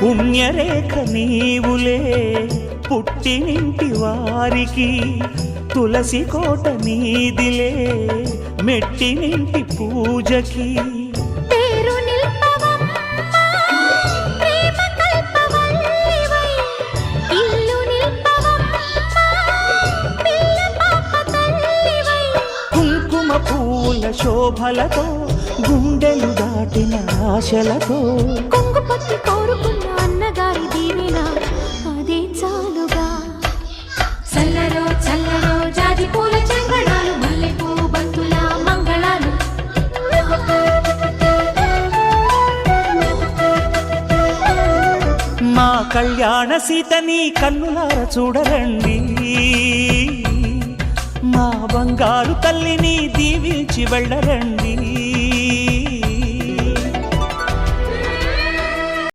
పుణ్యరేఖ నీవులే పుట్టినింటి వారికి, తులసి కోట నీదిలే మెట్టినింటి పూజకి. కుంకుమ పూల శోభలతో గుండెలు దాటిన ఆశలతో కొంగుపత్తి కోరుకున్న అన్నగారి దీవెన అదే చాలుగా. చల్లరో చల్లరో జాజి పూల చంగడాలు, మల్లెపూ బంతుల మంగళాలు. మా కళ్యాణ సీతని కన్నులార చూడరండి, మా బంగారు తల్లిని దీవించి వెళ్ళరండి.